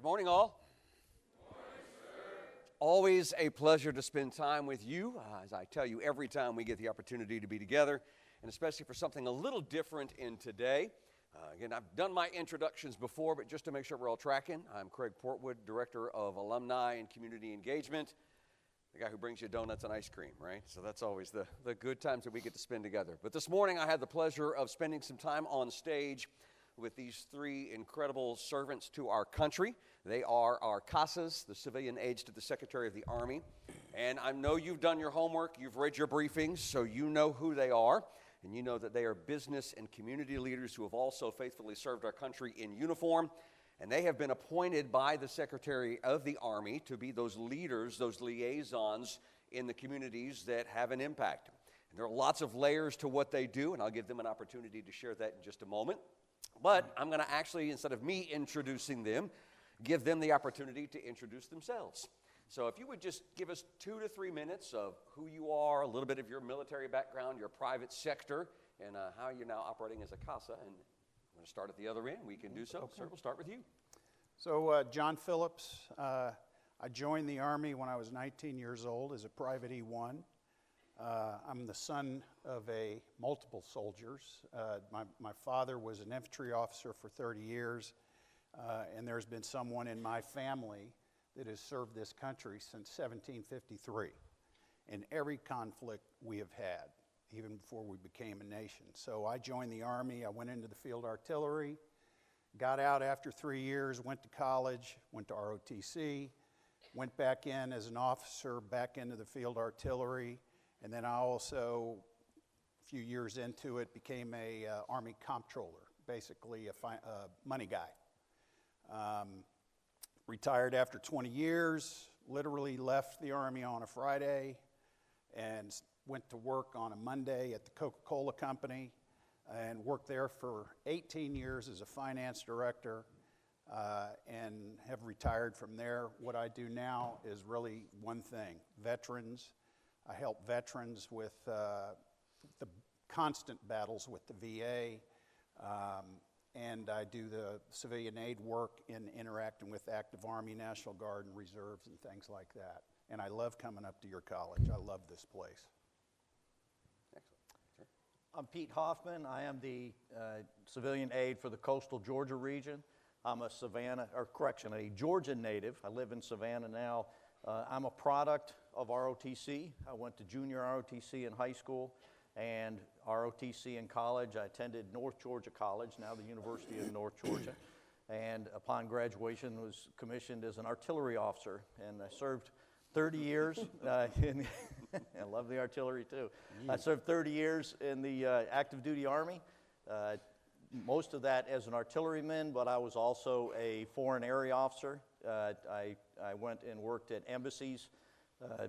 Good morning, all. Good morning, sir. Always a pleasure to spend time with you, as I tell you every time we get the opportunity to be together, and especially for something a little different in today. Again, I've done my introductions before, but just to make sure we're all tracking, I'm Craig Portwood, Director of Alumni and Community Engagement, the guy who brings you donuts and ice cream, right? So that's always the good times that we get to spend together. But this morning I had the pleasure of spending some time on stage with these three incredible servants to our country. They are our CASAs, the civilian aides to the Secretary of the Army. And I know you've done your homework, you've read your briefings, so you know who they are. And you know that they are business and community leaders who have also faithfully served our country in uniform. And they have been appointed by the Secretary of the Army to be those leaders, those liaisons in the communities that have an impact. And there are lots of layers to what they do, and I'll give them an opportunity to share that in just a moment. But I'm going to actually, instead of me introducing them, give them the opportunity to introduce themselves. So if you would just give us 2 to 3 minutes of who you are, a little bit of your military background, your private sector, and how you're now operating as a CASA. And I'm going to start at the other end. We can do so. Okay. Sir, we'll start with you. So John Phillips, I joined the Army when I was 19 years old as a private E1. I'm the son of multiple soldiers. My father was an infantry officer for 30 years, and there's been someone in my family that has served this country since 1753 in every conflict we have had, even before we became a nation. So I joined the Army. I went into the field artillery, got out after 3 years, went to college, went to ROTC, went back in as an officer, back into the field artillery. And then I also, a few years into it, became a Army comptroller, basically a money guy. Retired after 20 years, literally left the Army on a Friday and went to work on a Monday at the Coca-Cola Company and worked there for 18 years as a finance director and have retired from there. What I do now is really one thing, veterans. I help veterans with the constant battles with the VA, and I do the civilian aid work in interacting with active Army, National Guard, and reserves and things like that. And I love coming up to your college. I love this place. Excellent. Sure. I'm Pete Hoffman. I am the civilian aide for the coastal Georgia region. I'm a Georgia native. I live in Savannah now. I'm a product of ROTC. I went to junior ROTC in high school and ROTC in college. I attended North Georgia College, now the University of North Georgia, and upon graduation was commissioned as an artillery officer, and I served 30 years I love the artillery too. I served 30 years in the active duty Army, most of that as an artilleryman, but I was also a foreign area officer. I went and worked at embassies,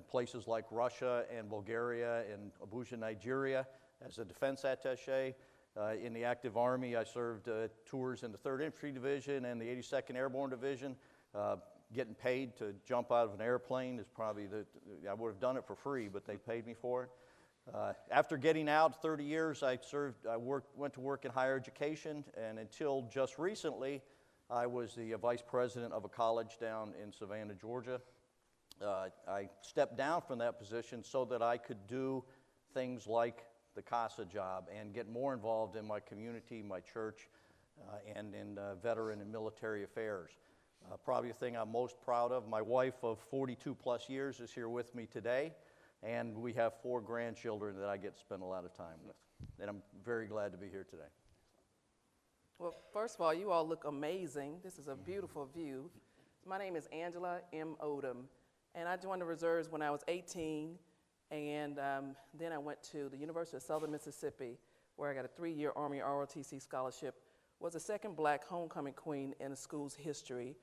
places like Russia and Bulgaria and Abuja, Nigeria, as a defense attaché. In the active Army, I served tours in the 3rd Infantry Division and the 82nd Airborne Division. Getting paid to jump out of an airplane is probably I would have done it for free, but they paid me for it. After getting out 30 years, I went to work in higher education, and until just recently, I was the vice president of a college down in Savannah, Georgia. I stepped down from that position so that I could do things like the CASA job and get more involved in my community, my church, and in veteran and military affairs. Probably the thing I'm most proud of, my wife of 42 plus years is here with me today, and we have 4 grandchildren that I get to spend a lot of time with. And I'm very glad to be here today. Well, first of all, you all look amazing. This is a beautiful view. My name is Angela M. Odom, and I joined the reserves when I was 18, and then I went to the University of Southern Mississippi, where I got a 3-year Army ROTC scholarship, was the second black homecoming queen in the school's history,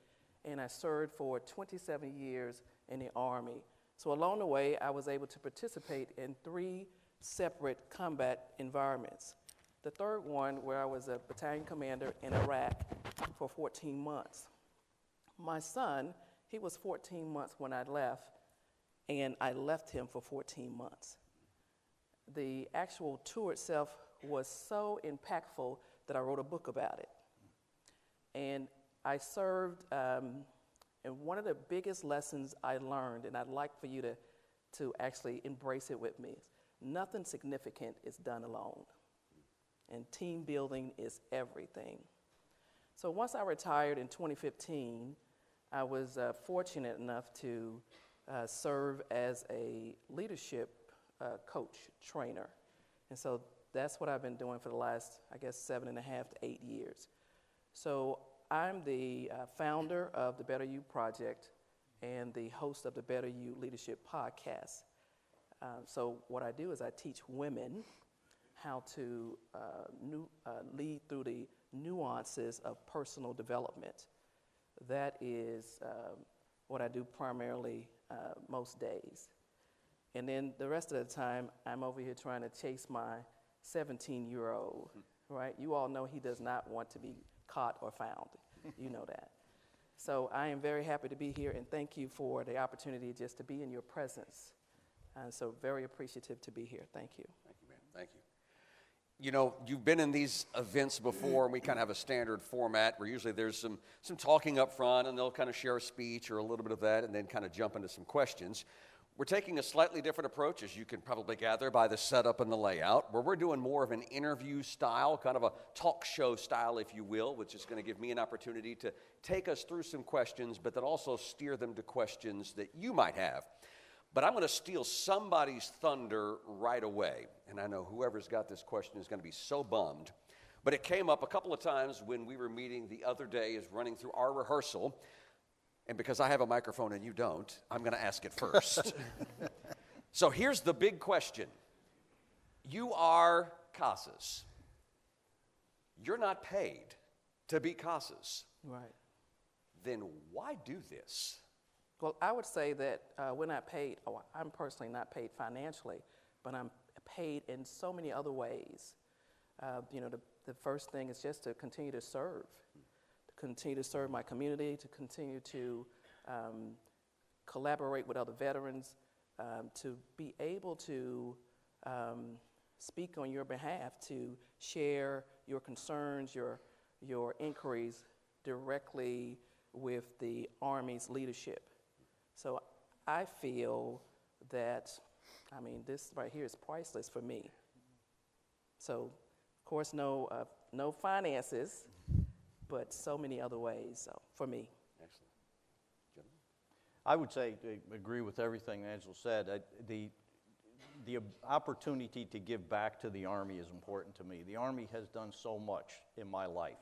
and I served for 27 years in the Army. So along the way, I was able to participate in 3 separate combat environments. The third one, where I was a battalion commander in Iraq for 14 months. My son, he was 14 months when I left, and I left him for 14 months. The actual tour itself was so impactful that I wrote a book about it. And I served And one of the biggest lessons I learned, and I'd like for you to actually embrace it with me, is nothing significant is done alone. And team building is everything. So once I retired in 2015, I was fortunate enough to serve as a leadership coach, trainer. And so that's what I've been doing for the last, I guess, 7.5 to 8 years. So I'm the founder of the Better You Project and the host of the Better You Leadership Podcast. So what I do is I teach women how to lead through the nuances of personal development. That is what I do primarily most days. And then the rest of the time, I'm over here trying to chase my 17-year-old, right? You all know he does not want to be caught or found. You know that. So I am very happy to be here, and thank you for the opportunity just to be in your presence. And so very appreciative to be here. Thank you. Thank you, ma'am. Thank you. You know, you've been in these events before, and we kind of have a standard format where usually there's some talking up front, and they'll kind of share a speech or a little bit of that, and then kind of jump into some questions. We're taking a slightly different approach, as you can probably gather by the setup and the layout, where we're doing more of an interview style, kind of a talk show style, if you will, which is going to give me an opportunity to take us through some questions, but then also steer them to questions that you might have. But I'm going to steal somebody's thunder right away, and I know whoever's got this question is going to be so bummed. But it came up a couple of times when we were meeting the other day, is running through our rehearsal. And because I have a microphone and you don't, I'm going to ask it first. So here's the big question. You are CASAs. You're not paid to be CASAs. Right. Then why do this? Well, I would say that we're not paid, I'm personally not paid financially, but I'm paid in so many other ways. The first thing is just to continue to serve. Continue to serve my community, to continue to collaborate with other veterans, to be able to speak on your behalf, to share your concerns, your inquiries directly with the Army's leadership. So I feel that, this right here is priceless for me. So, of course, no finances, but so many other ways, so, for me. Excellent. Gentlemen? I would say, agree with everything Angela said. The opportunity to give back to the Army is important to me. The Army has done so much in my life,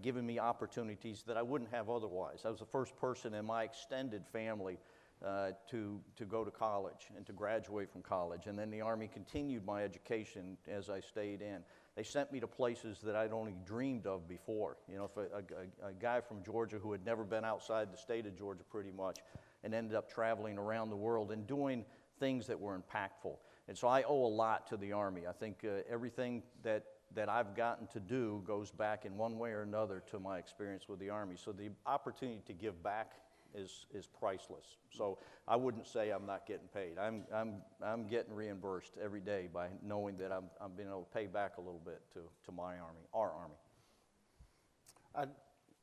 given me opportunities that I wouldn't have otherwise. I was the first person in my extended family to go to college and to graduate from college. And then the Army continued my education as I stayed in. They sent me to places that I'd only dreamed of before. You know, if a guy from Georgia who had never been outside the state of Georgia pretty much, and ended up traveling around the world and doing things that were impactful. And so I owe a lot to the Army. I think everything that I've gotten to do goes back in one way or another to my experience with the Army. So the opportunity to give back is priceless. So I wouldn't say I'm not getting paid. I'm getting reimbursed every day by knowing that I'm being able to pay back a little bit to my Army, our Army.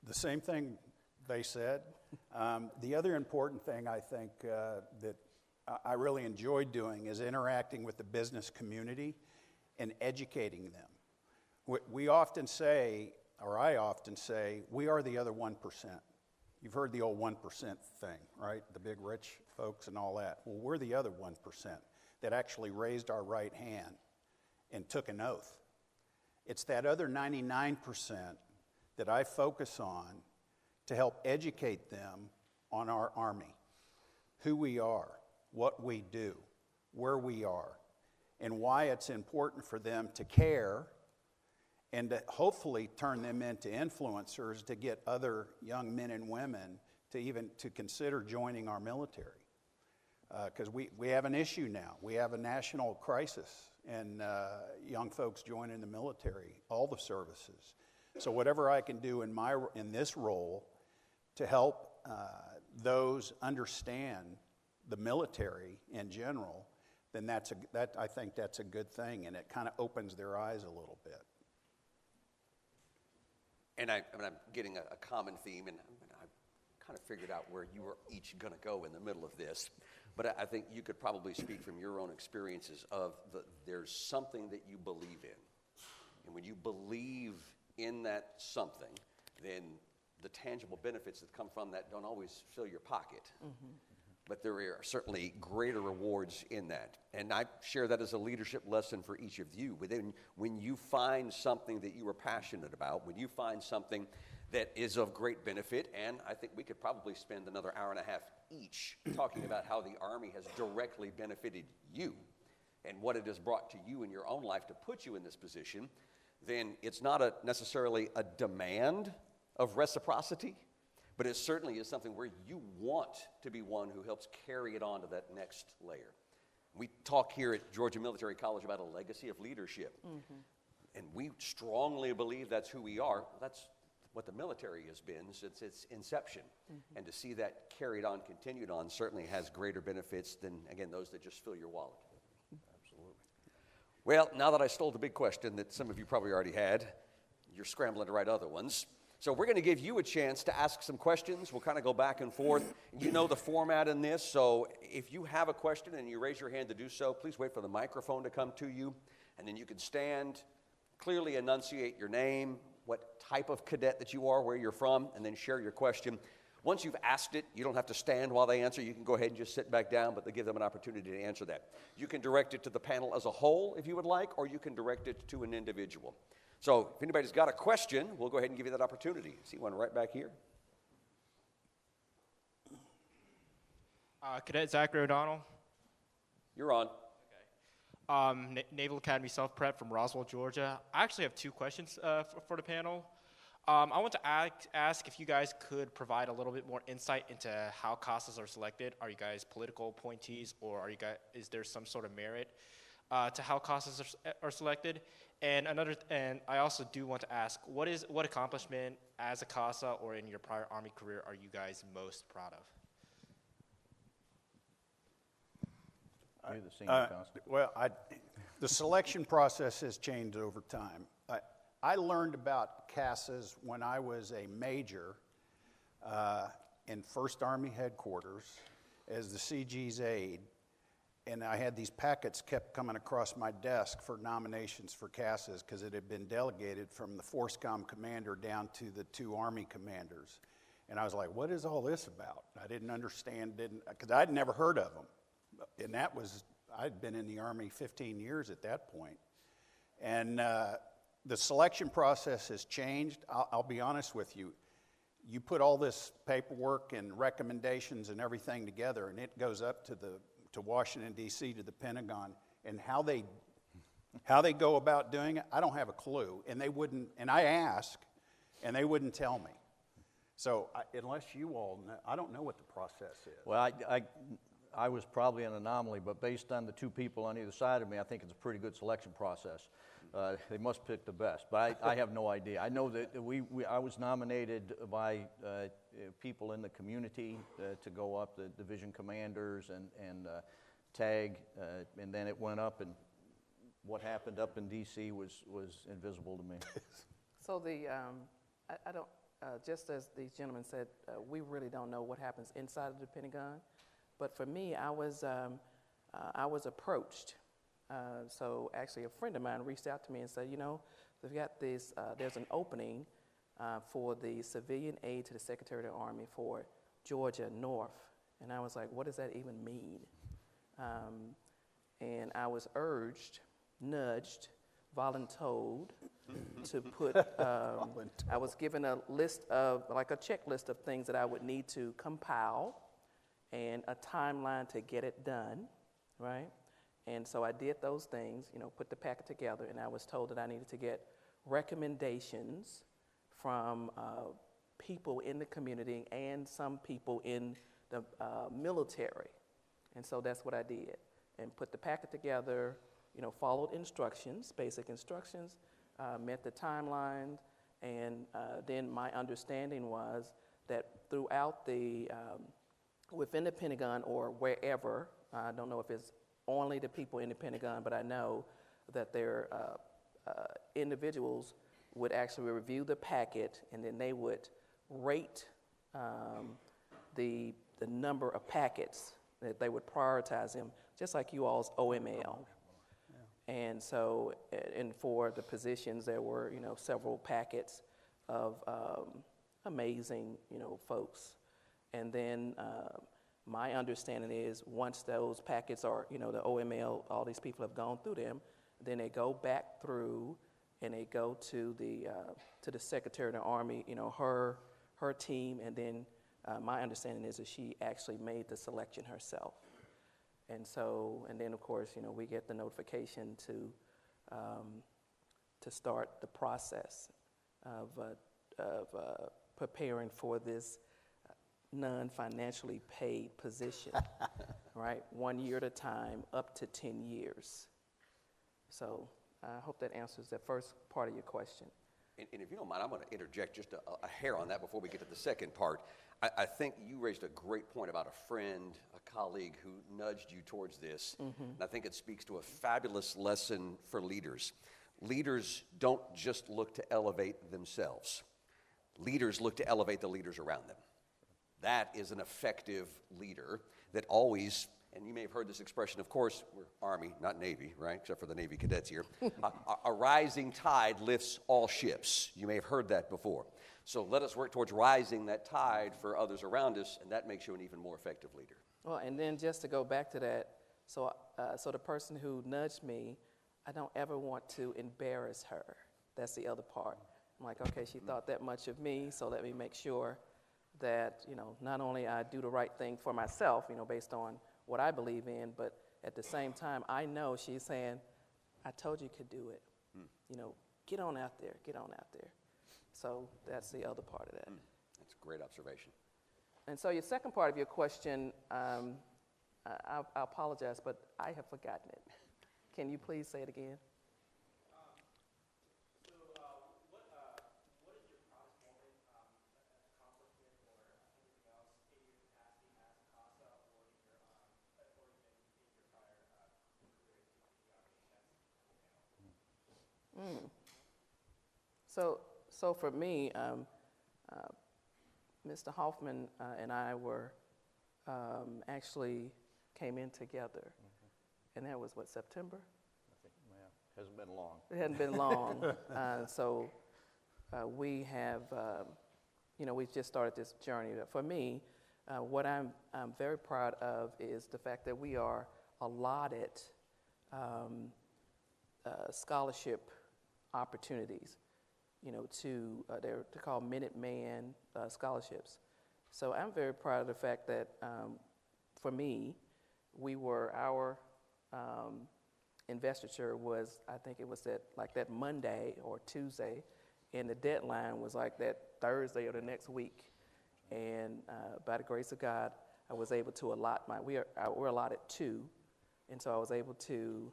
The same thing they said. The other important thing I think that I really enjoyed doing is interacting with the business community and educating them. We often say, or I often say, we are the other 1%. You've heard the old 1% thing, right? The big rich folks and all that. Well, we're the other 1% that actually raised our right hand and took an oath. It's that other 99% that I focus on to help educate them on our Army, who we are, what we do, where we are, and why it's important for them to care and to hopefully turn them into influencers to get other young men and women to consider joining our military. Because we have an issue now. We have a national crisis, and young folks joining the military, all the services. So whatever I can do in this role to help those understand the military in general, then I think that's a good thing, and it kind of opens their eyes a little bit. And I'm getting a common theme, and I kind of figured out where you were each going to go in the middle of this. But I think you could probably speak from your own experiences of there's something that you believe in. And when you believe in that something, then the tangible benefits that come from that don't always fill your pocket. But there are certainly greater rewards in that. And I share that as a leadership lesson for each of you. When you find something that you are passionate about, when you find something that is of great benefit, and I think we could probably spend another hour and a half each talking about how the Army has directly benefited you and what it has brought to you in your own life to put you in this position, then it's not necessarily a demand of reciprocity, but it certainly is something where you want to be one who helps carry it on to that next layer. We talk here at Georgia Military College about a legacy of leadership. And we strongly believe that's who we are. That's what the military has been since its inception. And to see that carried on, continued on, certainly has greater benefits than, again, those that just fill your wallet. Absolutely. Well, now that I stole the big question that some of you probably already had, you're scrambling to write other ones. So we're going to give you a chance to ask some questions. We'll kind of go back and forth. You know the format in this, so if you have a question and you raise your hand to do so, please wait for the microphone to come to you, and then you can stand, clearly enunciate your name, what type of cadet that you are, where you're from, and then share your question. Once you've asked it, you don't have to stand while they answer. You can go ahead and just sit back down, but they give them an opportunity to answer that. You can direct it to the panel as a whole if you would like, or you can direct it to an individual. So if anybody's got a question, we'll go ahead and give you that opportunity. See one right back here. Cadet Zachary O'Donnell. You're on. Okay. Naval Academy Self-Prep from Roswell, Georgia. I actually have two questions for the panel. I want to ask if you guys could provide a little bit more insight into how CASAs are selected. Are you guys political appointees, or is there some sort of merit to how CASAs are selected? And I also do want to ask, what accomplishment as a CASA or in your prior Army career are you guys most proud of? You're the senior constable. Well, the selection process has changed over time. I learned about CASAs when I was a major in 1st Army Headquarters as the CG's aide. And I had these packets kept coming across my desk for nominations for CASAs because it had been delegated from the FORSCOM commander down to the 2 Army commanders. And I was like, what is all this about? I didn't understand, because I'd never heard of them. And I'd been in the Army 15 years at that point. And the selection process has changed. I'll be honest with you. You put all this paperwork and recommendations and everything together, and it goes up to Washington, D.C., to the Pentagon, and how they go about doing it, I don't have a clue. And they wouldn't, and I ask, and they wouldn't tell me. So unless you all know, I don't know what the process is. Well, I was probably an anomaly, but based on the 2 people on either side of me, I think it's a pretty good selection process. They must pick the best, but I have no idea. I know that I was nominated by people in the community to go up, the division commanders and TAG, and then it went up, and what happened up in D.C. was invisible to me. So I don't, just as these gentlemen said, we really don't know what happens inside of the Pentagon. But for me, I was approached. So actually a friend of mine reached out to me and said, you know, we've got this, there's an opening for the civilian aide to the Secretary of the Army for Georgia North. And I was like, what does that even mean? And I was urged, nudged, voluntold to put, I was given a list of, like a checklist of things that I would need to compile and a timeline to get it done, right? And so I did those things, you know, put the packet together, and I was told that I needed to get recommendations from people in the community and some people in the military. And so that's what I did, and put the packet together, you know, followed instructions, basic instructions, met the timeline, and then my understanding was that throughout the, within the Pentagon or wherever, I don't know if it's only the people in the Pentagon, but I know that their individuals would actually review the packet, and then they would rate the number of packets that they would prioritize them, just like you all's OML. And so, and for the positions, there were, several packets of amazing, folks. And then my understanding is once those packets are, the OML, all these people have gone through them, then they go back through and they go to the Secretary of the Army, her team, and then my understanding is that she actually made the selection herself. And so, and then of course, we get the notification to start the process of preparing for this non-financially paid position, right? 1 year at a time, up to 10 years. So I hope that answers that first part of your question. And if you don't mind, I'm going to interject just a hair on that before we get to the second part. I think you raised a great point about a friend, a colleague who nudged you towards this. Mm-hmm. And I think it speaks to a fabulous lesson for leaders. Leaders don't just look to elevate themselves. Leaders look to elevate the leaders around them. That is an effective leader that always, and you may have heard this expression, of course, we're Army, not Navy, right? Except for the Navy cadets here. A rising tide lifts all ships. You may have heard that before. So let us work towards rising that tide for others around us, and that makes you an even more effective leader. Well, and then just to go back to that, so the person who nudged me, I don't ever want to embarrass her. That's the other part. I'm like, okay, she thought that much of me, so let me make sure that, not only I do the right thing for myself, based on what I believe in, but at the same time, I know she's saying, I told you could do it. Get on out there, get on out there. So that's the other part of that. That's a great observation. And so your second part of your question, I apologize, but I have forgotten it. Can you please say it again? What is your proudest moment, accomplishment, or anything else in your capacity as CASA or in your, or even in your prior career in the Army? So for me, Mr. Hoffman and I were actually came in together, and that was what, September? I think, yeah, hasn't been long. It hadn't been long. So we have, we've just started this journey. For me, what I'm very proud of is the fact that we are allotted scholarship opportunities, they're called Minuteman scholarships. So I'm very proud of the fact that for me, our investiture was, I think it was that Monday or Tuesday, and the deadline was like that Thursday or the next week. And by the grace of God, I was able to allot we're allotted 2, and so I was able to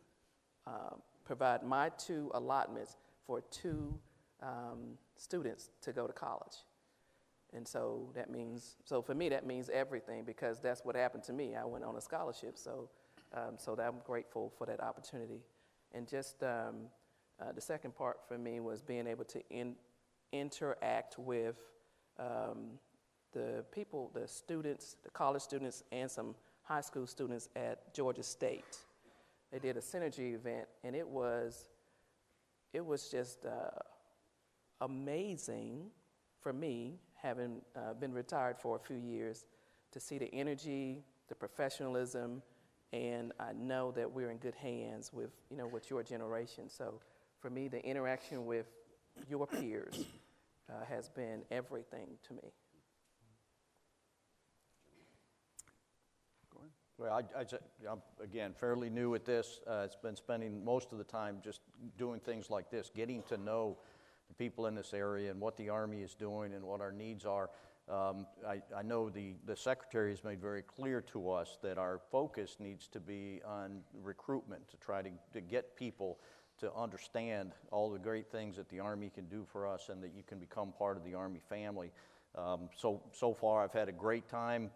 provide my 2 allotments for 2 students to go to college. And so for me, that means everything, because that's what happened to me. I went on a scholarship, so I'm grateful for that opportunity. And just the second part for me was being able to interact with the people, the students, the college students, and some high school students at Georgia State. They did a synergy event, and it was just amazing for me, having been retired for a few years, to see the energy, the professionalism, and I know that we're in good hands with your generation. So for me, the interaction with your peers has been everything to me. Well, I'm, again, fairly new at this. It's been spending most of the time just doing things like this, getting to know the people in this area and what the Army is doing and what our needs are. I know the Secretary has made very clear to us that our focus needs to be on recruitment, to try to get people to understand all the great things that the Army can do for us and that you can become part of the Army family. So far I've had a great time,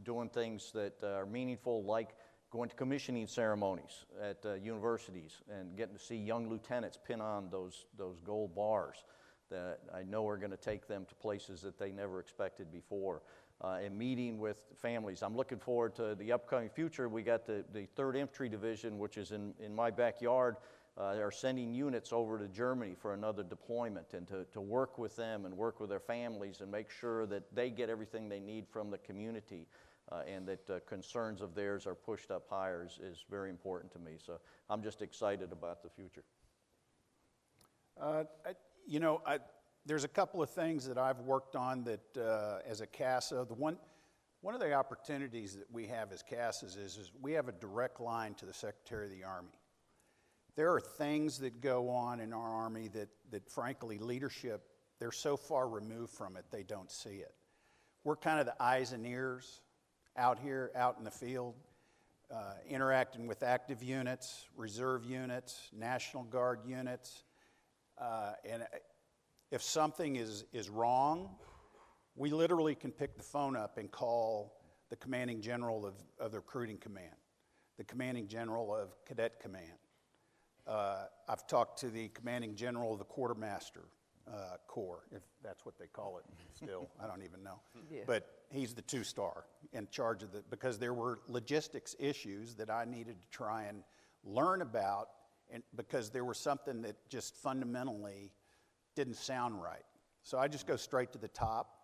doing things that are meaningful, like going to commissioning ceremonies at universities and getting to see young lieutenants pin on those gold bars that I know are going to take them to places that they never expected before. and meeting with families. I'm looking forward to the upcoming future. We got the 3rd Infantry Division, which is in my backyard, are sending units over to Germany for another deployment, and to work with them and work with their families and make sure that they get everything they need from the community, and that concerns of theirs are pushed up higher is very important to me. So I'm just excited about the future. There's a couple of things that I've worked on that as a CASA. One of the opportunities that we have as CASAs is we have a direct line to the Secretary of the Army. There are things that go on in our Army that frankly, leadership, they're so far removed from it, they don't see it. We're kind of the eyes and ears out here, out in the field, interacting with active units, reserve units, National Guard units. And if something is wrong, we literally can pick the phone up and call the commanding general of the recruiting command, the commanding general of cadet command. I've talked to the commanding general of the quartermaster corps, if that's what they call it still. I don't even know. Yeah. But he's the 2-star in charge of because there were logistics issues that I needed to try and learn about, and because there was something that just fundamentally didn't sound right. So I just go straight to the top,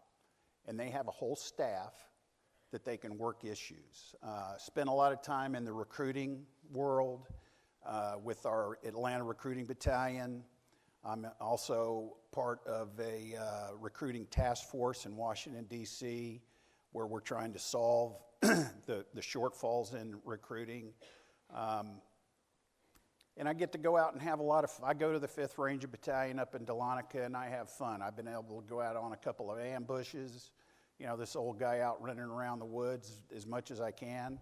and they have a whole staff that they can work issues. Spent a lot of time in the recruiting world with our Atlanta Recruiting Battalion. I'm also part of a recruiting task force in Washington, D.C., where we're trying to solve the shortfalls in recruiting. And I get to go out and have I go to the 5th Ranger Battalion up in Dahlonega, and I have fun. I've been able to go out on a couple of ambushes, this old guy out running around the woods as much as I can,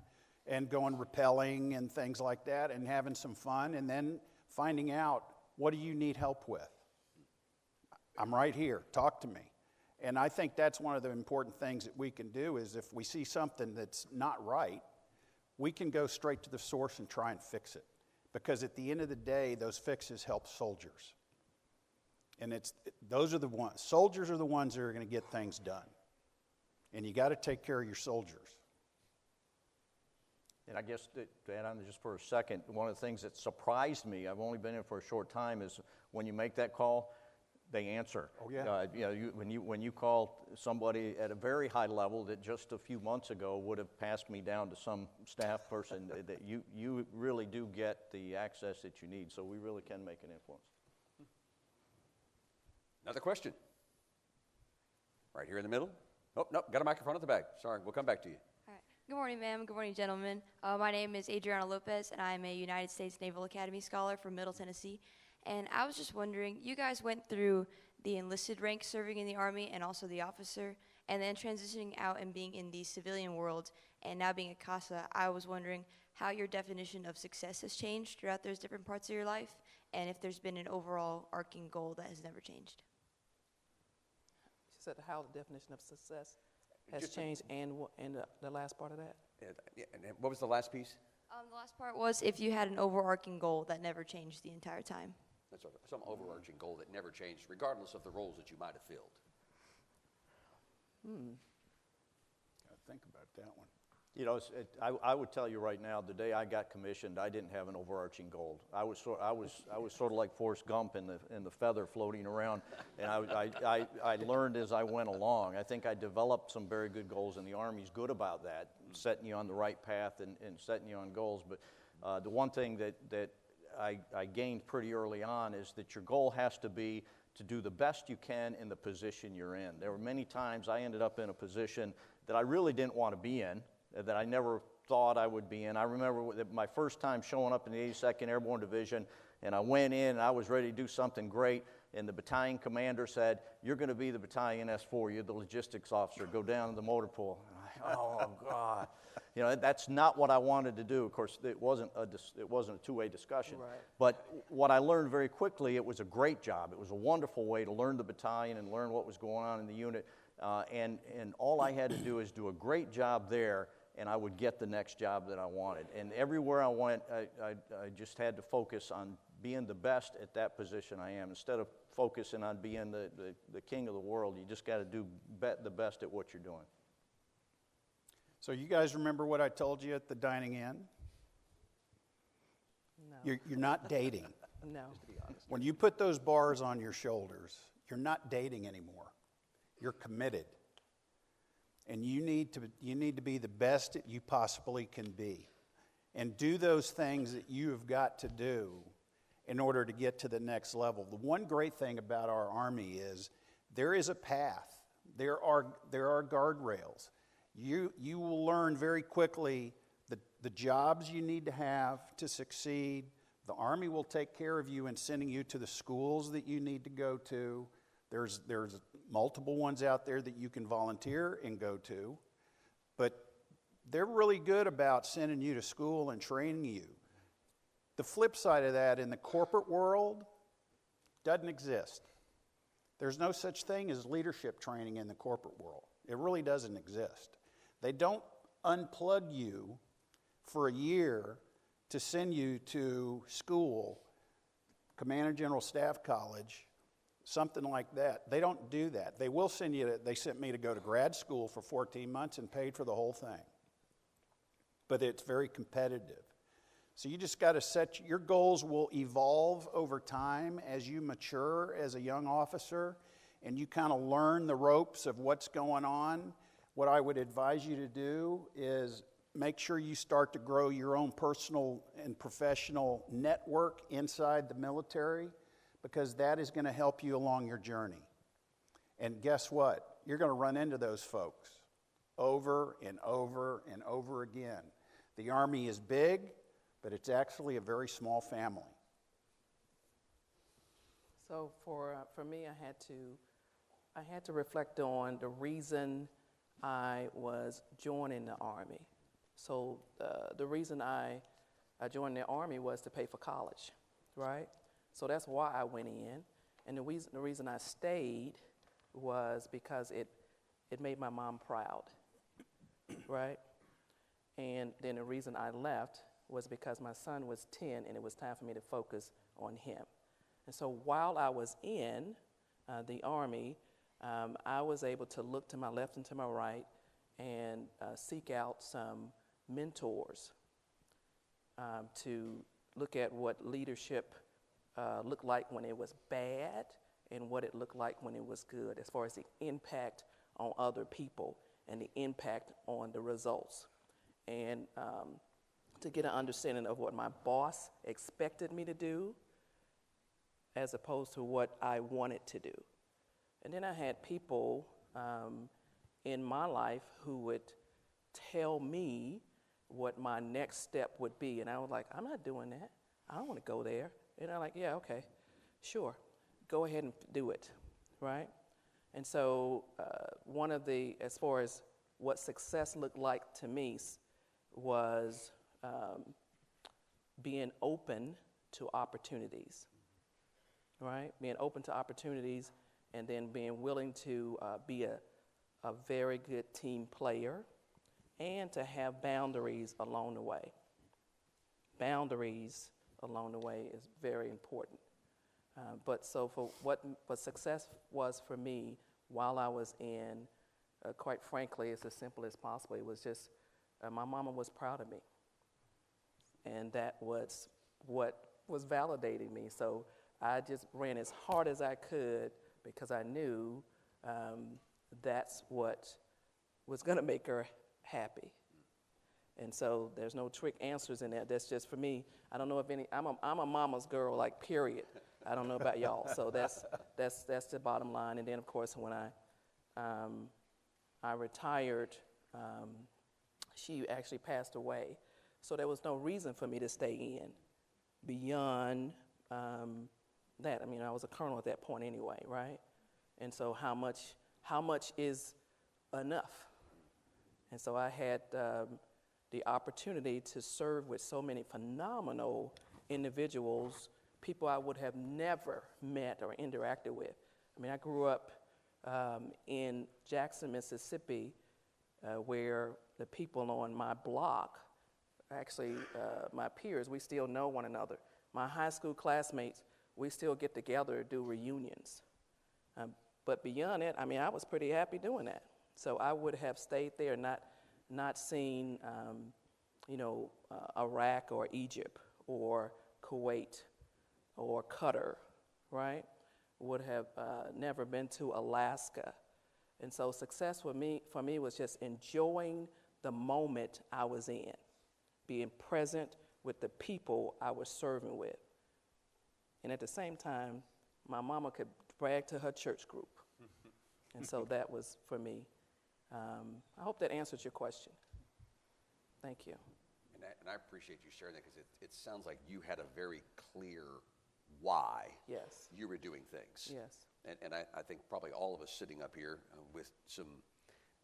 and going rappelling and things like that, and having some fun, and then finding out, what do you need help with? I'm right here, talk to me. And I think that's one of the important things that we can do is if we see something that's not right, we can go straight to the source and try and fix it. Because at the end of the day, those fixes help soldiers. And soldiers are the ones that are going to get things done. And you got to take care of your soldiers. And I guess to add on just for a second, one of the things that surprised me, I've only been in for a short time, is when you make that call, they answer. Oh, yeah. When you call somebody at a very high level that just a few months ago would have passed me down to some staff person, that you really do get the access that you need. So we really can make an influence. Another question. Right here in the middle. Oh, no, got a microphone at the back. Sorry, we'll come back to you. All right. Good morning, ma'am. Good morning, gentlemen. My name is Adriana Lopez, and I'm a United States Naval Academy scholar from Middle Tennessee. And I was just wondering, you guys went through the enlisted rank serving in the Army and also the officer, and then transitioning out and being in the civilian world and now being a CASA. I was wondering how your definition of success has changed throughout those different parts of your life, and if there's been an overall arcing goal that has never changed. She said how the definition of success has changed, and the last part of that? And what was the last piece? The last part was if you had an overarching goal that never changed the entire time. That's some overarching goal that never changed, regardless of the roles that you might have filled. Gotta think about that one. I would tell you right now, the day I got commissioned, I didn't have an overarching goal. I was sort of like Forrest Gump in the feather floating around, and I learned as I went along. I think I developed some very good goals, and the Army's good about that, setting you on the right path and setting you on goals. But the one thing that I gained pretty early on is that your goal has to be to do the best you can in the position you're in. There were many times I ended up in a position that I really didn't want to be in, that I never thought I would be in. I remember my first time showing up in the 82nd Airborne Division, and I went in and I was ready to do something great, and the battalion commander said, "You're going to be the battalion S4, you're the logistics officer, go down to the motor pool." Oh, God. That's not what I wanted to do. Of course, it wasn't a two-way discussion. Right. But what I learned very quickly, it was a great job. It was a wonderful way to learn the battalion and learn what was going on in the unit. And all I had to do is do a great job there, and I would get the next job that I wanted. And everywhere I went, I just had to focus on being the best at that position I am. Instead of focusing on being the king of the world, you just got to do the best at what you're doing. So you guys remember what I told you at the dining in? No. You're not dating. No. When you put those bars on your shoulders, you're not dating anymore. You're committed. And you need to be the best that you possibly can be. And do those things that you have got to do in order to get to the next level. The one great thing about our Army is there is a path. There are guardrails. You will learn very quickly the jobs you need to have to succeed. The Army will take care of you in sending you to the schools that you need to go to. There's multiple ones out there that you can volunteer and go to. But they're really good about sending you to school and training you. The flip side of that in the corporate world doesn't exist. There's no such thing as leadership training in the corporate world. It really doesn't exist. They don't unplug you for a year to send you to school, Commander General Staff College, something like that. They don't do that. They will send you, they sent me to go to grad school for 14 months and paid for the whole thing. But it's very competitive. So you just got to set, your goals will evolve over time as you mature as a young officer and you kind of learn the ropes of what's going on. What I would advise you to do is make sure you start to grow your own personal and professional network inside the military, because that is going to help you along your journey. And guess what? You're going to run into those folks over and over and over again. The Army is big, but it's actually a very small family. So for me, I had to reflect on the reason I was joining the Army. So the reason I joined the Army was to pay for college, right? So that's why I went in. And the reason I stayed was because it made my mom proud, right? And then the reason I left was because my son was 10 and it was time for me to focus on him. And so while I was in the Army, I was able to look to my left and to my right and seek out some mentors to look at what leadership looked like when it was bad and what it looked like when it was good, as far as the impact on other people and the impact on the results. And to get an understanding of what my boss expected me to do as opposed to what I wanted to do. And then I had people in my life who would tell me what my next step would be. And I was like, I'm not doing that. I don't want to go there. And they're like, yeah, okay, sure. Go ahead and do it, right? And so one of the, as far as what success looked like to me was being open to opportunities, right? Being open to opportunities and then being willing to be a very good team player and to have boundaries along the way. Boundaries along the way is very important. But so for what success was for me while I was in, quite frankly, it's as simple as possible. It was just my mama was proud of me. And that was what was validating me. So I just ran as hard as I could because I knew that's what was going to make her happy. And so there's no trick answers in that. That's just for me. I don't know if any. I'm a mama's girl, like, period. I don't know about y'all. So that's the bottom line. And then of course when I retired, she actually passed away. So there was no reason for me to stay in beyond that. I mean, I was a colonel at that point anyway, right? And so how much is enough? And so I had the opportunity to serve with so many phenomenal individuals, people I would have never met or interacted with. I mean, I grew up in Jackson, Mississippi, where the people on my block, actually my peers, we still know one another. My high school classmates, we still get together, do reunions. But beyond it, I mean, I was pretty happy doing that. So I would have stayed there, not not seen, Iraq or Egypt or Kuwait or Qatar, right? Would have never been to Alaska. And so success for me was just enjoying the moment I was in, being present with the people I was serving with. And at the same time, my mama could brag to her church group. And so that was for me. I hope that answers your question. Thank you. And I appreciate you sharing that, because it sounds like you had a very clear why Yes. you were doing things. Yes. And I think probably all of us sitting up here with some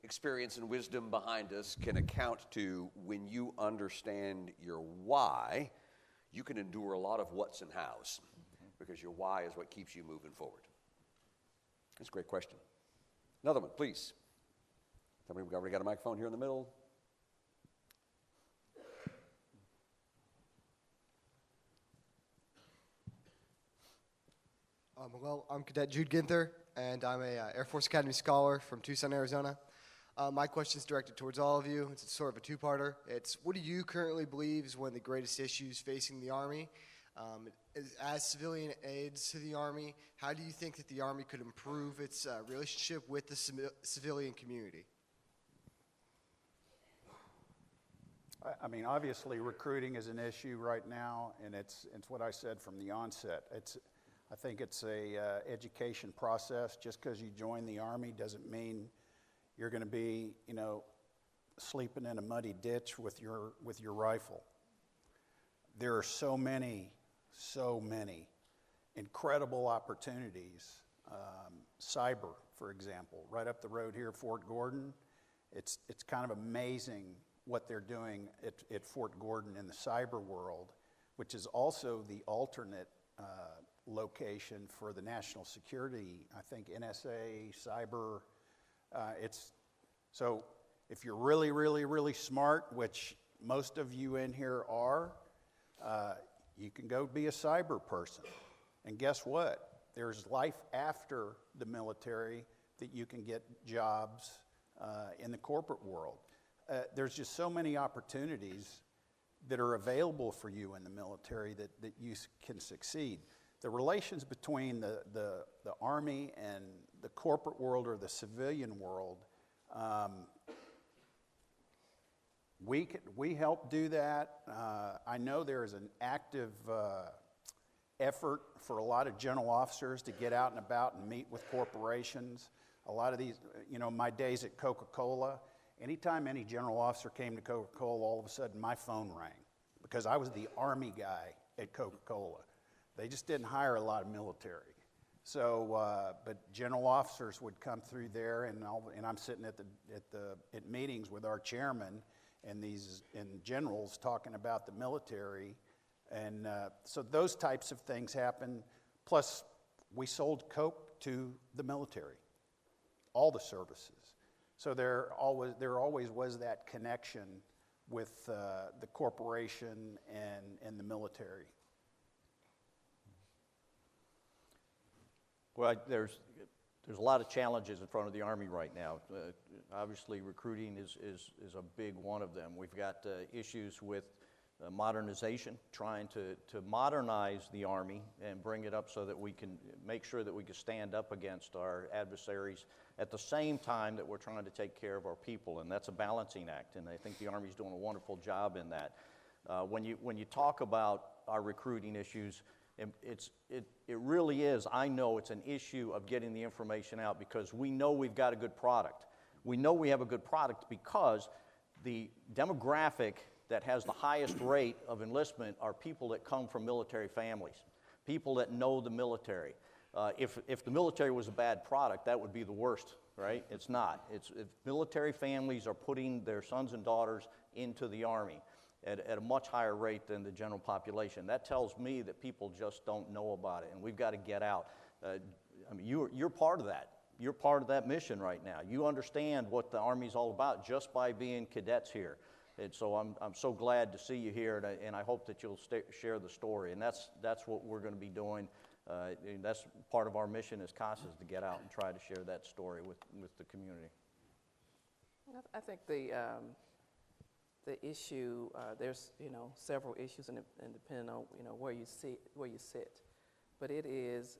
experience and wisdom behind us can account to, when you understand your why, you can endure a lot of what's and how's, because your why is what keeps you moving forward. That's a great question. Another one, please. Somebody, we've already got a microphone here in the middle. Well, I'm Cadet Jude Ginther, and I'm a Air Force Academy scholar from Tucson, Arizona. My question is directed towards all of you. It's sort of a two-parter. It's, what do you currently believe is one of the greatest issues facing the Army? As civilian aides to the Army, how do you think that the Army could improve its relationship with the civilian community? I mean, obviously, recruiting is an issue right now, and it's what I said from the onset. I think it's a education process. Just because you join the Army doesn't mean you're going to be, sleeping in a muddy ditch with your rifle. There are so many incredible opportunities. Cyber, for example, right up the road here, Fort Gordon. It's kind of amazing what they're doing at Fort Gordon in the cyber world, which is also the alternate location for the national security, I think NSA, cyber. So if you're really, really, really smart, which most of you in here are, you can go be a cyber person. And guess what? There's life after the military that you can get jobs in the corporate world. There's just so many opportunities that are available for you in the military that you can succeed. The relations between the Army and the corporate world or the civilian world, we help do that. I know there is an active effort for a lot of general officers to get out and about and meet with corporations. A lot of these, my days at Coca-Cola, anytime any general officer came to Coca-Cola, all of a sudden my phone rang, because I was the Army guy at Coca-Cola. They just didn't hire a lot of military. So, but general officers would come through there, and I'm sitting at meetings with our chairman and generals talking about the military, and so those types of things happen. Plus, we sold coke to the military, all the services. So there always was that connection with the corporation and the military. Well, there's a lot of challenges in front of the Army right now. Obviously, recruiting is a big one of them. We've got issues with modernization, trying to modernize the Army and bring it up so that we can make sure that we can stand up against our adversaries at the same time that we're trying to take care of our people, and that's a balancing act, and I think the Army's doing a wonderful job in that. When you talk about our recruiting issues, it really is, I know it's an issue of getting the information out, because we know we've got a good product. We know we have a good product because the demographic that has the highest rate of enlistment are people that come from military families, people that know the military. If the military was a bad product, that would be the worst, right? It's not. If military families are putting their sons and daughters into the Army at a much higher rate than the general population. That tells me that people just don't know about it, and we've got to get out. You're part of that. You're part of that mission right now. You understand what the Army's all about just by being cadets here. And so I'm so glad to see you here, and I hope that you'll share the story. And that's what we're going to be doing. And that's part of our mission as CASA, is to get out and try to share that story with the community. I think the the issue, there's, several issues and depending on, where you sit. But it is,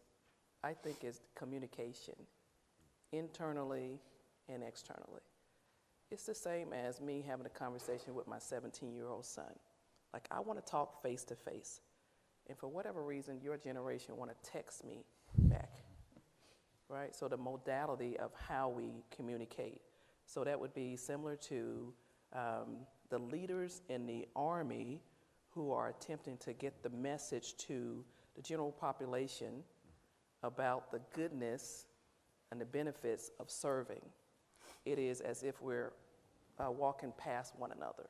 I think it's communication, internally and externally. It's the same as me having a conversation with my 17-year-old son. Like, I want to talk face to face. And for whatever reason, your generation want to text me back, right? So the modality of how we communicate. So that would be similar to the leaders in the Army who are attempting to get the message to the general population about the goodness and the benefits of serving. It is as if we're walking past one another.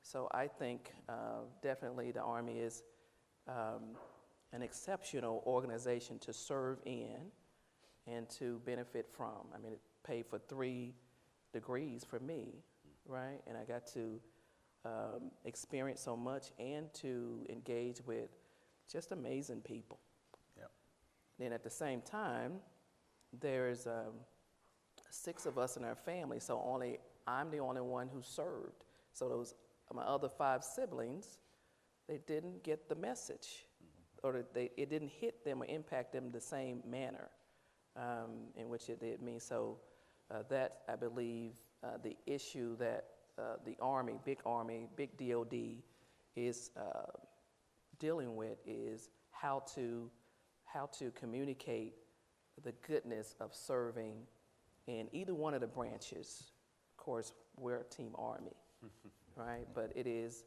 So I think definitely the Army is an exceptional organization to serve in and to benefit from. I mean, it paid for 3 degrees for me, right? And I got to experience so much and to engage with just amazing people. Yep. Then at the same time, there's 6 of us in our family, so I'm the only one who served. So my other 5 siblings, they didn't get the message, or it didn't hit them or impact them the same manner in which it did me. So that, I believe, the issue that the Army, big DOD, is dealing with is how to communicate the goodness of serving in either one of the branches. Of course, we're Team Army, right? But it is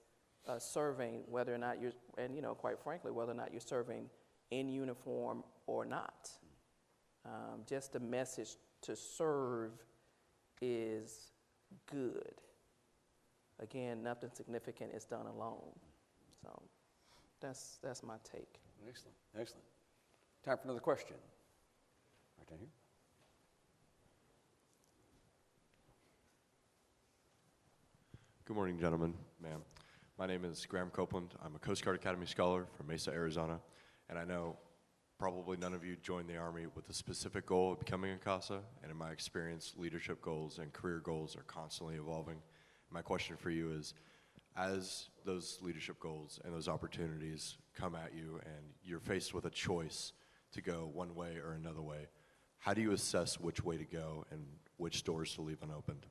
serving whether or not you're, and quite frankly, whether or not you're serving in uniform or not. Just the message to serve is good. Again, nothing significant is done alone. So that's my take. Excellent, excellent. Time for another question. Right down here. Good morning, gentlemen, ma'am. My name is Graham Copeland. I'm a Coast Guard Academy scholar from Mesa, Arizona, and I know probably none of you joined the Army with a specific goal of becoming a CASA, and in my experience, leadership goals and career goals are constantly evolving. My question for you is, as those leadership goals and those opportunities come at you and you're faced with a choice to go one way or another way, how do you assess which way to go and which doors to leave unopened?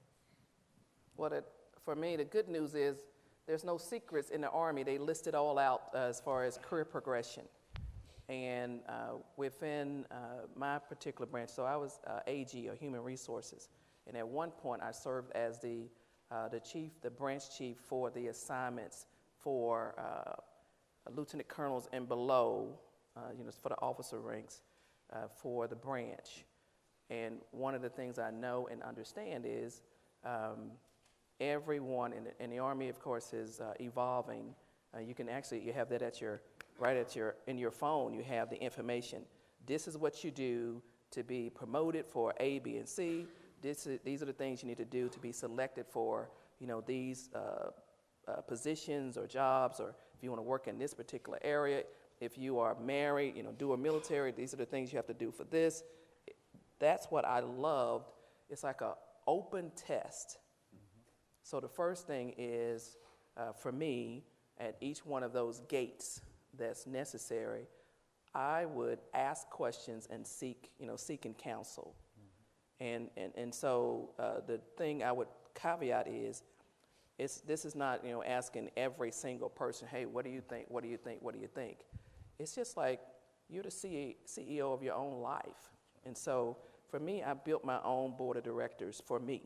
For me, the good news is there's no secrets in the Army. They list it all out as far as career progression. And within my particular branch, so I was AG, or Human Resources, and at one point I served as the branch chief for the assignments for lieutenant colonels and below, for the officer ranks for the branch. And one of the things I know and understand is everyone in the Army, of course, is evolving. You have that in your phone. You have the information. This is what you do to be promoted for A, B, and C. These are the things you need to do to be selected for, these positions or jobs, or if you want to work in this particular area. If you are married, do a military. These are the things you have to do for this. That's what I loved. It's like an open test. So the first thing is, for me, at each one of those gates that's necessary, I would ask questions and seeking counsel. And so the thing I would caveat is, this is not, asking every single person, hey, what do you think, what do you think, what do you think? It's just like you're the CEO of your own life. And so for me, I built my own board of directors for me,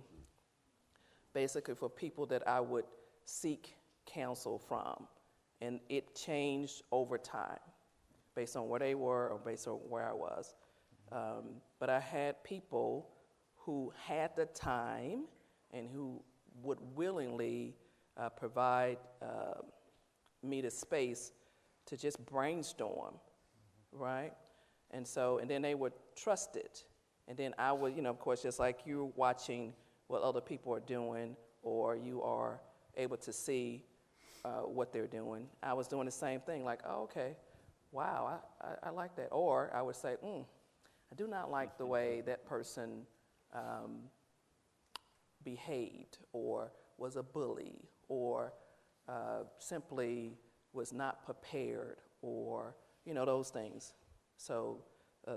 basically for people that I would seek counsel from. And it changed over time based on where they were or based on where I was. But I had people who had the time and who would willingly provide me the space to just brainstorm, right? And then they would trust it. And then I would, of course, just like you're watching what other people are doing, or you are able to see what they're doing. I was doing the same thing, like, oh, okay, wow, I like that. Or I would say, I do not like the way that person behaved, or was a bully, or simply was not prepared, or those things. So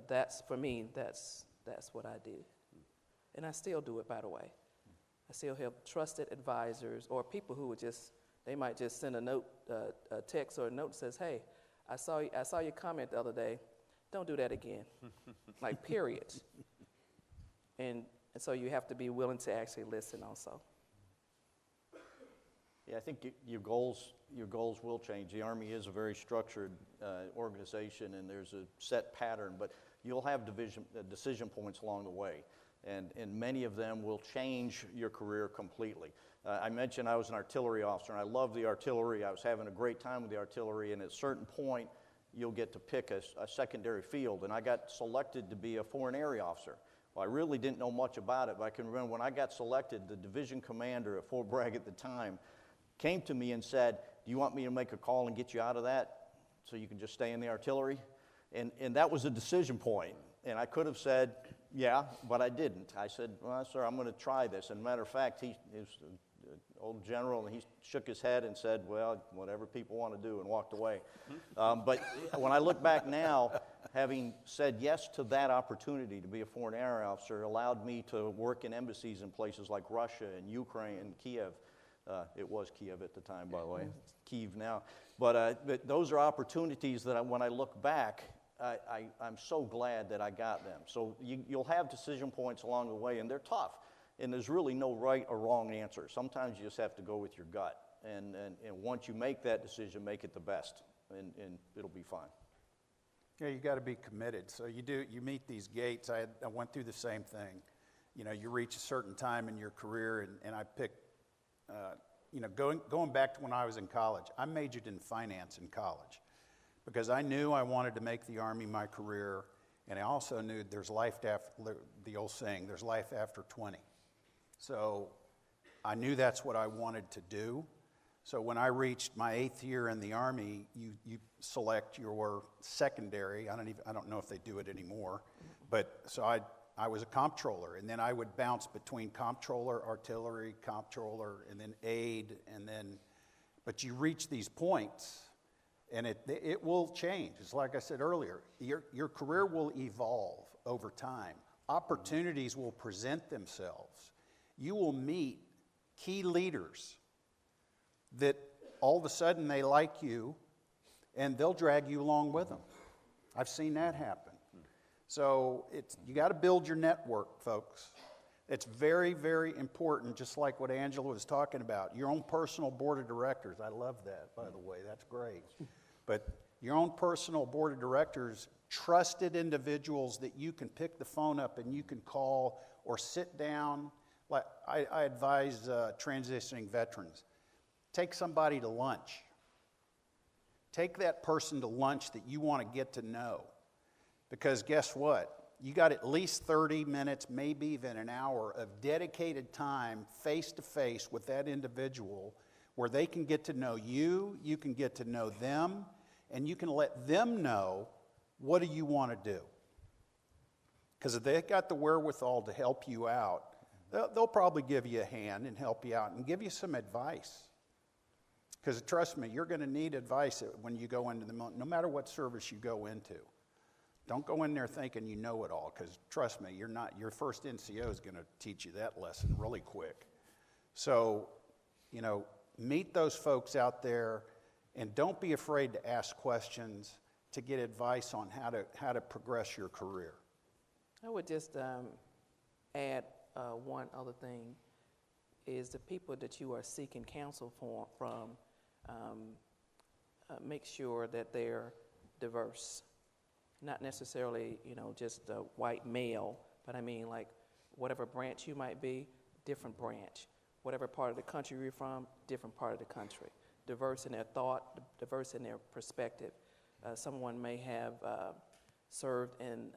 that's, for me, that's what I did. And I still do it, by the way. I still have trusted advisors or people who would they might just send a note, a text or a note that says, hey, I saw your comment the other day. Don't do that again. Like, period. And so you have to be willing to actually listen also. Yeah, I think your goals will change. The Army is a very structured organization, and there's a set pattern, but you'll have decision points along the way, and many of them will change your career completely. I mentioned I was an artillery officer, and I love the artillery. I was having a great time with the artillery, and at a certain point, you'll get to pick a secondary field, and I got selected to be a foreign area officer. Well, I really didn't know much about it, but I can remember when I got selected, the division commander at Fort Bragg at the time came to me and said, do you want me to make a call and get you out of that so you can just stay in the artillery? And that was a decision point. And I could have said, yeah, but I didn't. I said, well, sir, I'm going to try this. And matter of fact, he's an old general, and he shook his head and said, well, whatever people want to do, and walked away. But when I look back now, having said yes to that opportunity to be a foreign area officer allowed me to work in embassies in places like Russia and Ukraine and Kiev. It was Kiev at the time, by the way. It's Kyiv now. But those are opportunities that when I look back, I'm so glad that I got them. So you'll have decision points along the way, and they're tough. And there's really no right or wrong answer. Sometimes you just have to go with your gut. And once you make that decision, make it the best, and it'll be fine. Yeah, you got to be committed. So you meet these gates. I went through the same thing. You reach a certain time in your career, and I picked, going back to when I was in college, I majored in finance in college because I knew I wanted to make the Army my career, and I also knew there's life after, the old saying, there's life after 20. So I knew that's what I wanted to do. So when I reached my 8th year in the Army, you select your secondary. I don't know if they do it anymore, but so I was a comptroller, and then I would bounce between comptroller, artillery, comptroller, and then aide, but you reach these points, and it will change. It's like I said earlier, your career will evolve over time. Opportunities will present themselves. You will meet key leaders that all of a sudden they like you, and they'll drag you along with them. I've seen that happen. So you got to build your network, folks. It's very, very important, just like what Angela was talking about. Your own personal board of directors. I love that, by the way. That's great. But your own personal board of directors, trusted individuals that you can pick the phone up and you can call or sit down. Like I advise transitioning veterans. Take somebody to lunch. Take that person to lunch that you want to get to know. Because guess what? You got at least 30 minutes, maybe even an hour of dedicated time face-to-face with that individual where they can get to know you, you can get to know them, and you can let them know what do you want to do. Because if they've got the wherewithal to help you out, they'll probably give you a hand and help you out and give you some advice. Because trust me, you're going to need advice when you go into no matter what service you go into. Don't go in there thinking you know it all, because trust me, your first NCO is going to teach you that lesson really quick. So, meet those folks out there, and don't be afraid to ask questions to get advice on how to progress your career. I would just add one other thing, is the people that you are seeking counsel from, make sure that they're diverse. Not necessarily, just a white male, but I mean like whatever branch you might be, different branch. Whatever part of the country you're from, different part of the country. Diverse in their thought, diverse in their perspective. Someone may have served in,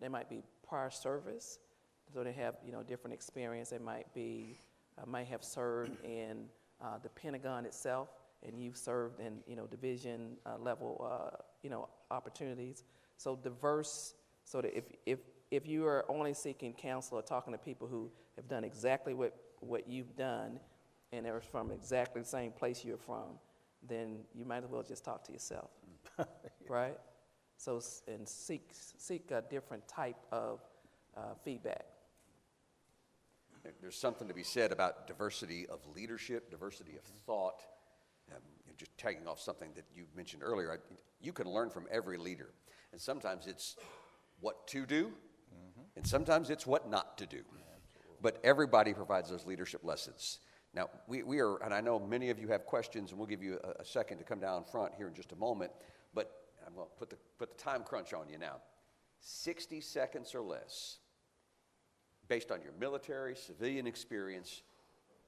they might be prior service, so they have, different experience. They might have served in the Pentagon itself, and you've served in, division level, opportunities. So diverse, so that if you are only seeking counsel or talking to people who have done exactly what you've done, and they're from exactly the same place you're from, then you might as well just talk to yourself, right? So, and seek a different type of feedback. There's something to be said about diversity of leadership, diversity of thought. And just tagging off something that you mentioned earlier, you can learn from every leader. And sometimes it's what to do, and sometimes it's what not to do. But everybody provides those leadership lessons. Now, we are, and I know many of you have questions, and we'll give you a second to come down front here in just a moment, but I'm going to put the time crunch on you now. 60 seconds or less, based on your military, civilian experience,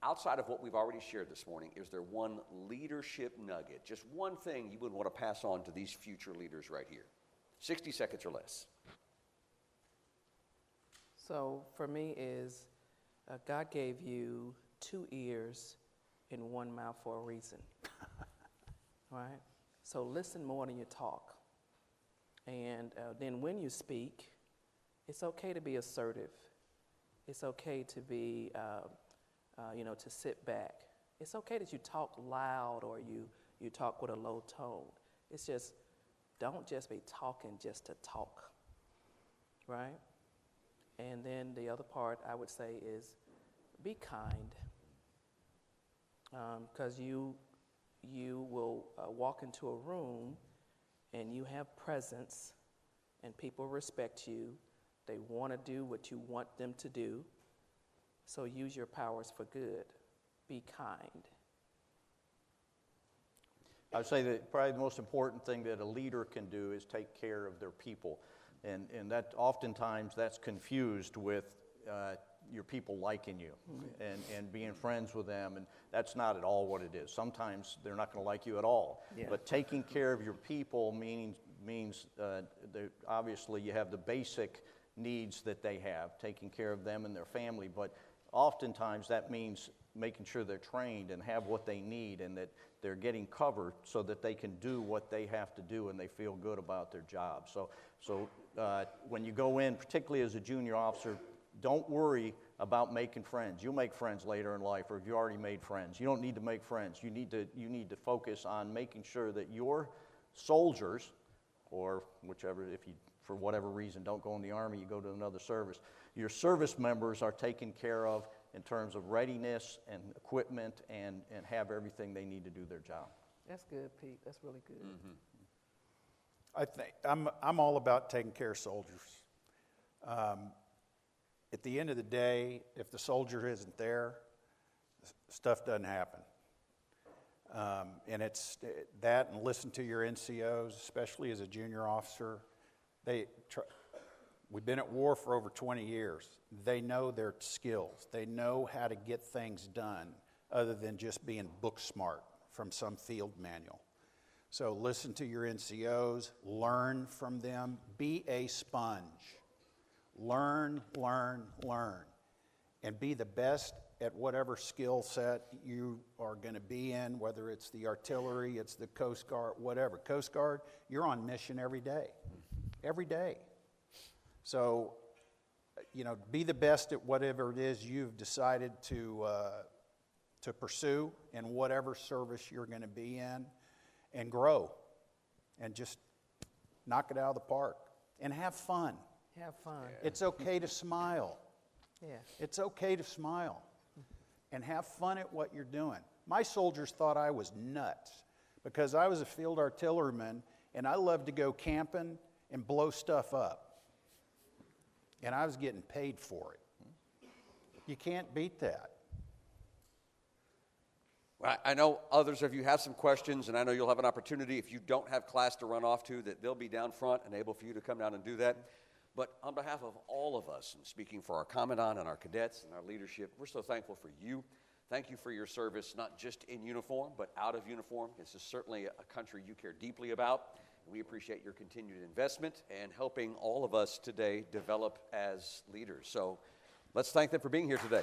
outside of what we've already shared this morning, is there one leadership nugget, just one thing you would want to pass on to these future leaders right here? 60 seconds or less. So for me is God gave you 2 ears and 1 mouth for a reason, right? So listen more than you talk. And then when you speak, it's okay to be assertive. It's okay to be, to sit back. It's okay that you talk loud or you talk with a low tone. It's just, don't just be talking just to talk, right? And then the other part I would say is be kind, because you will walk into a room and you have presence and people respect you. They want to do what you want them to do. So use your powers for good. Be kind. I would say that probably the most important thing that a leader can do is take care of their people. And that oftentimes that's confused with your people liking you and being friends with them. And that's not at all what it is. Sometimes they're not going to like you at all. Yeah. But taking care of your people means obviously you have the basic needs that they have, taking care of them and their family. But oftentimes that means making sure they're trained and have what they need and that they're getting covered so that they can do what they have to do and they feel good about their job. So when you go in, particularly as a junior officer, don't worry about making friends. You'll make friends later in life, or if you already made friends. You don't need to make friends. You need to focus on making sure that your soldiers, or whichever, if you for whatever reason don't go in the Army, you go to another service, your service members are taken care of in terms of readiness and equipment and have everything they need to do their job. That's good, Pete. That's really good. I think I'm all about taking care of soldiers. At the end of the day, if the soldier isn't there, stuff doesn't happen. And it's that, and listen to your NCOs, especially as a junior officer. We've been at war for over 20 years. They know their skills. They know how to get things done other than just being book smart from some field manual. So listen to your NCOs, learn from them, be a sponge. Learn, learn, learn, and be the best at whatever skill set you are going to be in, whether it's the artillery, it's the Coast Guard, whatever. Coast Guard, you're on mission every day. Every day. So, be the best at whatever it is you've decided to pursue in whatever service you're going to be in, and grow, and just knock it out of the park, and have fun. Have fun. It's okay to smile. Yeah. It's okay to smile and have fun at what you're doing. My soldiers thought I was nuts because I was a field artilleryman and I loved to go camping and blow stuff up. And I was getting paid for it. You can't beat that. Well, I know others of you have some questions, and I know you'll have an opportunity if you don't have class to run off to, that they'll be down front and able for you to come down and do that. But on behalf of all of us, and speaking for our Commandant and our cadets and our leadership, we're so thankful for you. Thank you for your service, not just in uniform, but out of uniform. This is certainly a country you care deeply about. And we appreciate your continued investment and helping all of us today develop as leaders. So let's thank them for being here today.